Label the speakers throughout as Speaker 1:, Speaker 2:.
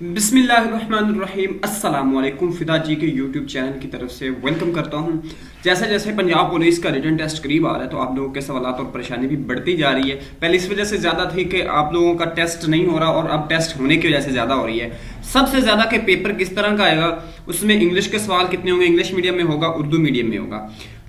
Speaker 1: बिस्मिल्लाहिर्रहमानिर्रहीम अस्सलाम वालेकुम। फिदा जी के यूट्यूब चैनल की तरफ से वेलकम करता हूं। जैसे जैसे पंजाब पुलिस का रिटन टेस्ट करीब आ रहा है तो आप लोगों के सवालात और परेशानी भी बढ़ती जा रही है। पहले इस वजह से ज़्यादा थी कि आप लोगों का टेस्ट नहीं हो रहा और अब टेस्ट होने की वजह से ज़्यादा हो रही है। सबसे ज़्यादा के पेपर किस तरह का आएगा, उसमें इंग्लिश के सवाल कितने होंगे, इंग्लिश मीडियम में होगा, उर्दू मीडियम में होगा,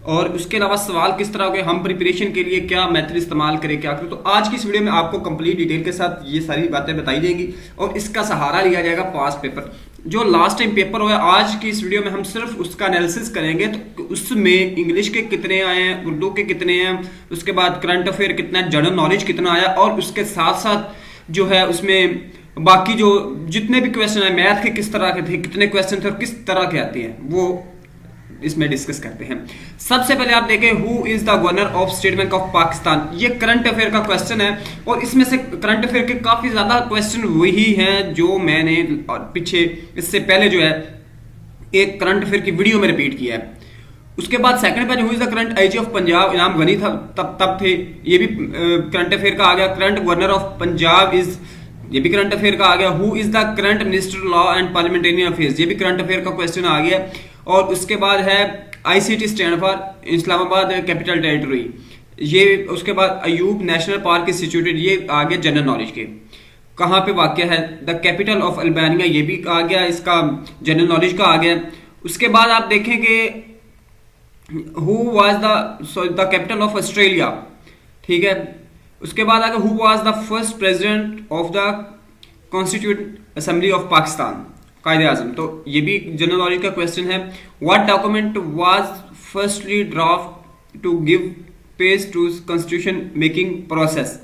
Speaker 1: और उसके अलावा सवाल किस तरह के, हम प्रिपरेशन के लिए क्या मेथड इस्तेमाल करें, क्या करें। तो आज की इस वीडियो में आपको कंप्लीट डिटेल के साथ ये सारी बातें बताई जाएंगी और इसका सहारा लिया जाएगा पास्ट पेपर जो लास्ट टाइम पेपर हुआ। आज की इस वीडियो में हम सिर्फ उसका एनालिसिस करेंगे। तो उसमें इंग्लिश के कितने आए हैं, उर्दू के कितने हैं, उसके बाद करंट अफेयर कितना है, जनरल नॉलेज कितना आया, और उसके साथ साथ जो है उसमें बाकी जो जितने भी क्वेश्चन है, मैथ के किस तरह के थे, कितने क्वेश्चन थे और किस तरह के आते हैं, वो इसमें डिस्कस करते हैं। सबसे पहले आप देखें, who is the governor of state bank of Pakistan. ये करंट अफेयर का क्वेश्चन है और इसमें से करंट अफेयर के काफी ज्यादा क्वेश्चन वही हैं जो मैंने पीछे इससे पहले जो है एक करंट अफेयर की वीडियो में रिपीट किया है। उसके बाद सेकंड पे who is the current IG of Punjab, इनाम गनी था तब थे, ये भी करंट अफेयर का आ गया। Current governor of Punjab is, ये भी करंट अफेयर का आ गया। Who is the current minister law and parliamentarian affairs, ये भी करंट अफेयर का क्वेश्चन आ गया। और उसके बाद है ICT stand for Islamabad capital territory, ये उसके बाद Ayub national park is situated, ये आ गया जनरल नॉलेज के, कहाँ पे वाक़ है। द कैपिटल ऑफ अल्बानिया, ये भी आ गया, इसका जनरल नॉलेज का आ गया। उसके बाद आप देखें कि who was the capital of Australia, ठीक है। उसके बाद आ गया who was the first president of the constitute assembly of Pakistan, Quaide Azam, तो ये भी जनरल नॉलेज का क्वेश्चन है। What document was firstly draft to give pace to constitution making process,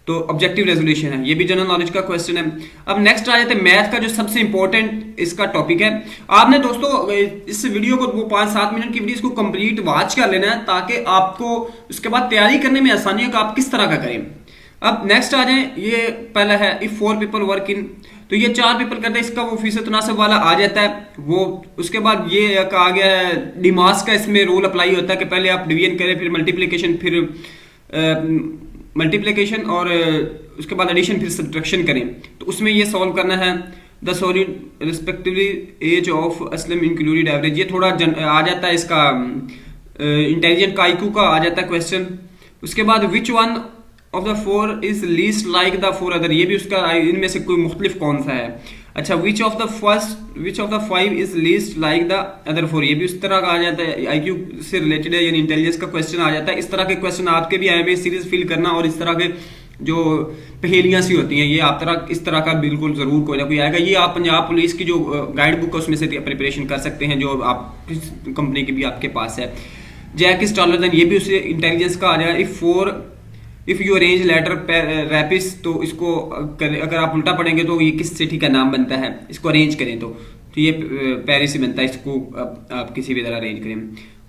Speaker 1: तो ऑब्जेक्टिव रेजोल्यूशन है, ये भी जनरल नॉलेज का क्वेश्चन है। अब नेक्स्ट आ जाते हैं मैथ का, जो सबसे इंपॉर्टेंट इसका टॉपिक है। आपने दोस्तों इस वीडियो को, वो 5-7 मिनट की वीडियो, इसको कंप्लीट वॉच कर लेना है ताकि आपको उसके बाद तैयारी करने में आसानी हो कि आप किस तरह का करें। अब नेक्स्ट आ जाए, ये पहला है इफ 4 पीपल वर्क इन, तो ये 4 पीपल करते हैं, इसका वो फीसद तनासब वाला आ जाता है वो। उसके बाद ये एक आ गया है डिमास का, इसमें रूल अप्लाई होता है कि पहले आप डिवीजन करें, फिर मल्टीप्लिकेशन, फिर मल्टीप्लिकेशन और उसके बाद एडिशन, फिर सब्ट्रैक्शन करें। तो उसमें ये सॉल्व करना है। The solid respectively age of Aslam included average, ये थोड़ा आ जाता है इसका इंटेलिजेंट का आईक्यू का आ जाता है क्वेश्चन। उसके बाद which one of the 4 is least like the 4 other, ये भी उसका इनमें से कोई मुख्तलिफ कौन सा है। अच्छा, विच of the 5 is least like the other 4, ये भी उस तरह का आ जाता है, आईक्यू से रिलेटेड है, यानी इंटेलिजेंस का क्वेश्चन आ जाता है। इस तरह के क्वेश्चन आपके भी आए हुए, सीरीज फिल करना, और इस तरह के जो पहेलियां सी होती हैं, ये आप इस तरह का बिल्कुल जरूर कोई ना कोई आएगा। ये आप पंजाब पुलिस की जो गाइड बुक है उसमें से प्रिपरेशन कर सकते हैं, जो आप किस कंपनी की भी आपके पास है। जैक इज टॉलर देन, ये भी उससे इंटेलिजेंस का आ जाएगा। इफ यू अरेंज लेटर रैपिस, तो इसको अगर आप उल्टा पढ़ेंगे तो ये किस सिटी का नाम बनता है, इसको अरेंज करें तो ये पेरिस ही बनता है, इसको आप किसी भी तरह अरेंज करें।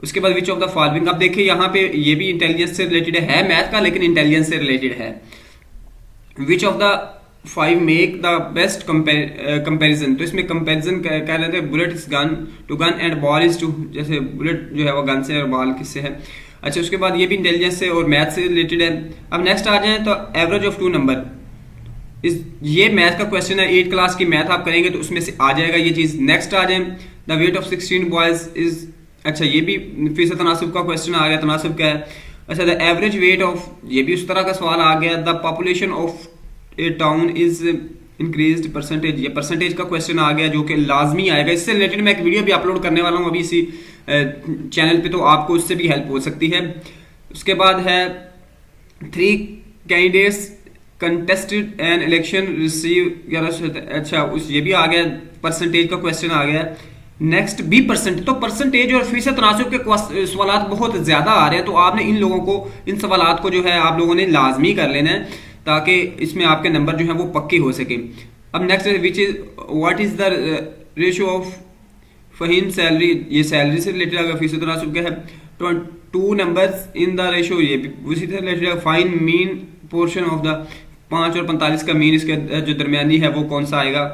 Speaker 1: उसके बाद विच ऑफ द फॉलोइंग, आप देखिए यहाँ पे ये भी इंटेलिजेंस से रिलेटेड है, मैथ का, लेकिन इंटेलिजेंस से रिलेटेड है। Which of the 5 make the best comparison, तो इसमें कंपेरिजन कह रहे थे, bullet is gun to gun and ball is to, जैसे बुलेट जो है वो गन से और बॉल किससे है। अच्छा, उसके बाद ये भी इंटेलिजेंस से और मैथ से रिलेटेड है। अब नेक्स्ट आ जाए तो एवरेज ऑफ 2 नंबर, ये मैथ का क्वेश्चन है, 8 क्लास की मैथ आप करेंगे तो उसमें से आ जाएगा ये चीज। नेक्स्ट आ जाए the weight of 16 boys is, अच्छा ये भी फीसद तनासब का क्वेश्चन आ गया, तनासब का है। अच्छा, द एवरेज वेट ऑफ, ये भी उस तरह का सवाल आ गया। The population of A town is increased percentage, ये परसेंटेज का क्वेश्चन आ गया जो कि लाजमी आएगा। इससे रिलेटेड मैं एक वीडियो भी अपलोड करने वाला हूँ अभी इसी चैनल पे, तो आपको उससे भी हेल्प हो सकती है। उसके बाद है 3 candidates contested an election receive, अच्छा ये भी आ गया, परसेंटेज का क्वेश्चन आ गया। नेक्स्ट बी परसेंट, तो परसेंटेज और फीसद तनासब के सवाल बहुत ज्यादा आ रहे हैं, तो आपने इन लोगों को, इन सवाल को जो है आप लोगों ने लाजमी कर लेना है ताकि इसमें आपके नंबर जो है वो पक्के हो सके। अब next which is what is the ratio of Faheem salary, ये सैलरी से रिलेटेड अगर फीसद तनासब का है। 2 नंबर्स इन द रेशियो, ये भी उसी से रिलेटेड है। Fine mean portion of the 5 और 45 का मीन, इसके जो दरमियानी है वो कौन सा आएगा।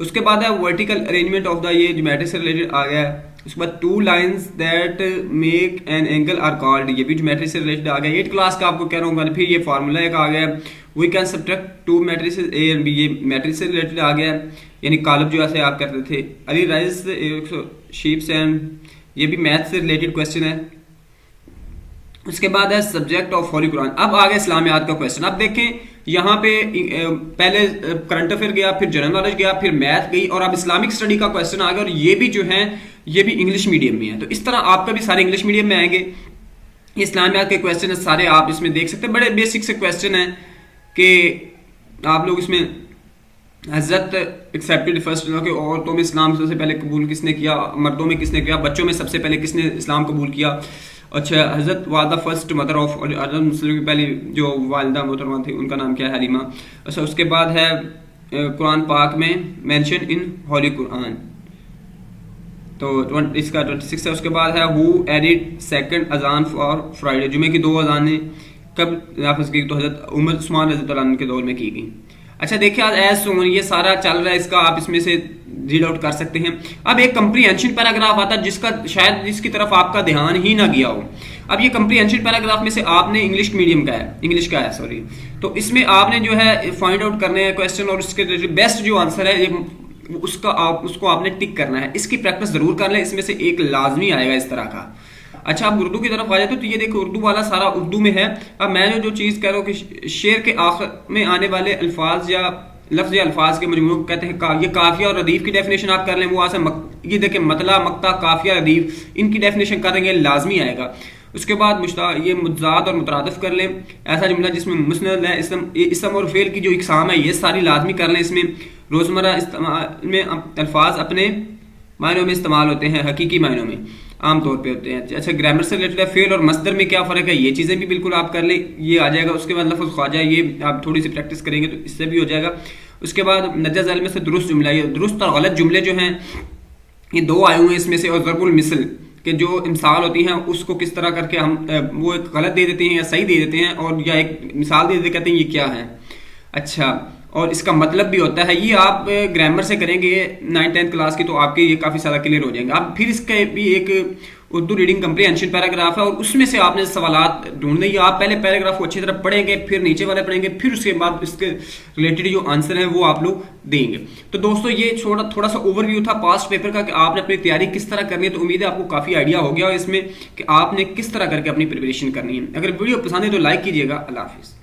Speaker 1: उसके बाद है वर्टिकल अरेंजमेंट ऑफ द, ये ज्योमेट्री से रिलेटेड आ गया है। उसके बाद 2 lines that make an angle are called, ये भी ज्योमेट्री से रिलेटेड आ गया। 8 क्लास का आपको कह रहा हूँ। फिर ये फार्मूला एक आ गया, we can subtract 2 matrices A and B, ये मैट्रिक्स से रिलेटेड आ गया। यानी कालब जो ऐसे आप करते थे। अली राइज शीप्स एंड, ये भी मैथ से रिलेटेड क्वेश्चन है। उसके बाद है सब्जेक्ट ऑफ होली कुरान। अब आ गया इस्लामियात का क्वेश्चन। अब देखें यहाँ पे पहले करंट अफेयर गया, फिर जनरल नॉलेज गया, फिर मैथ गई, और अब इस्लामिक स्टडी का क्वेश्चन आ गया, और ये भी जो है ये भी इंग्लिश मीडियम में है। तो इस तरह आपका भी सारे इंग्लिश मीडियम में आएंगे। इस्लामियात के क्वेश्चन है सारे, आप इसमें देख सकते हैं, बड़े बेसिक से क्वेश्चन है कि आप लोग इसमें हजरत एक्सेप्टेड फर्स्ट, कि औरतों में इस्लाम सबसे पहले कबूल किसने किया, मर्दों में किसने किया, बच्चों में सबसे पहले किसने इस्लाम कबूल किया। अच्छा, हजरत वादा फर्स्ट मदर ऑफ हजरत मुस्लिम की पहली जो वालदा मोहतरमा थी उनका नाम क्या है, हलीमा। अच्छा, उसके बाद है कुरान पाक में मेंशन इन होली कुरान, तो इसका 26 है। उसके बाद है हु एडिड सेकंड अजान फॉर फ्राइडे, जुमे की 2 अजानें कब नाफिज की, तो हजरत उमर उस्मान रज़ी अल्लाह अन्हु के दौर में की गई। अच्छा देखिए, आज एज सुन ये सारा चल रहा है, इसका आप इसमें से रीड आउट कर सकते हैं। अब एक कंप्रीहेंशन पैराग्राफ आता है जिसका शायद जिसकी तरफ आपका ध्यान ही ना गया हो। अब ये कंप्रीहेंशन पैराग्राफ में से आपने इंग्लिश मीडियम का है, इंग्लिश का है सॉरी, तो इसमें आपने जो है फाइंड आउट करने हैं क्वेश्चन, और उसके बेस्ट जो आंसर है उसको आपने टिक करना है। इसकी प्रैक्टिस जरूर कर लें, इसमें से एक लाजमी आएगा इस तरह का। अच्छा, आप उर्दू की तरफ आ जाते तो ये देखो उर्दू वाला सारा उर्दू में है। अब मैं जो चीज़ कह रहा हूँ कि शेर के आखिर में आने वाले अल्फाज या लफ्ज़ या अल्फाज के मजमूए को कहते हैं ये काफिया और रदीफ की डेफिनेशन आप कर लें, वो आसे ये देखें मतला, मक्ता, काफिया, रदीफ, इनकी डेफिनेशन कर देंगे, लाजमी आएगा। उसके बाद ये मुजाद और मुतरादिफ कर लें, ऐसा जुमला जिसमें मुस्नद है, इसम और फेल की जो इकसाम है ये सारी लाजमी कर लें। इसमें रोज़मर्रा इस्तेमाल में अल्फाज अपने मायनों में इस्तेमाल होते हैं, हकीकी मायनों में आम तौर पे होते हैं। अच्छा, ग्रामर से रिलेटेड है, फेल और मस्दर में क्या फ़र्क है, ये चीज़ें भी बिल्कुल आप कर ले, ये आ जाएगा। उसके बाद लफ्ज़ ख्वाजा, ये आप थोड़ी सी प्रैक्टिस करेंगे तो इससे भी हो जाएगा। उसके बाद नजर झैल में से दुरुस्त जुमला, ये दुरुस्त और गलत जुमले जो हैं ये 2 आए हुए हैं इसमें से, और ज़रबुल मिसल के जो मिसाल होती हैं उसको किस तरह करके हम वो एक गलत दे देते हैं या सही दे देते हैं, और या एक मिसाल दे देते कहते हैं ये क्या है। अच्छा, और इसका मतलब भी होता है, ये आप ग्रामर से करेंगे 9th-10th क्लास की तो आपके ये काफ़ी सारा क्लियर हो जाएंगे। आप फिर इसका भी एक उर्दू रीडिंग कंप्रीहेंशन पैराग्राफ है, और उसमें से आपने सवालात ढूंढने, या आप पहले पैराग्राफ को अच्छी तरह पढ़ेंगे, फिर नीचे वाले पढ़ेंगे, फिर उसके बाद इसके रिलेटेड जो आंसर है वो आप लोग देंगे। तो दोस्तों ये थोड़ा सा ओवरव्यू था पास्ट पेपर का कि आपने अपनी तैयारी किस तरह करनी है। तो उम्मीद है आपको काफ़ी आइडिया हो गया इसमें कि आपने किस तरह करके अपनी प्रिपरेशन करनी है। अगर वीडियो पसंद है तो लाइक कीजिएगा। अल्लाह हाफिज़।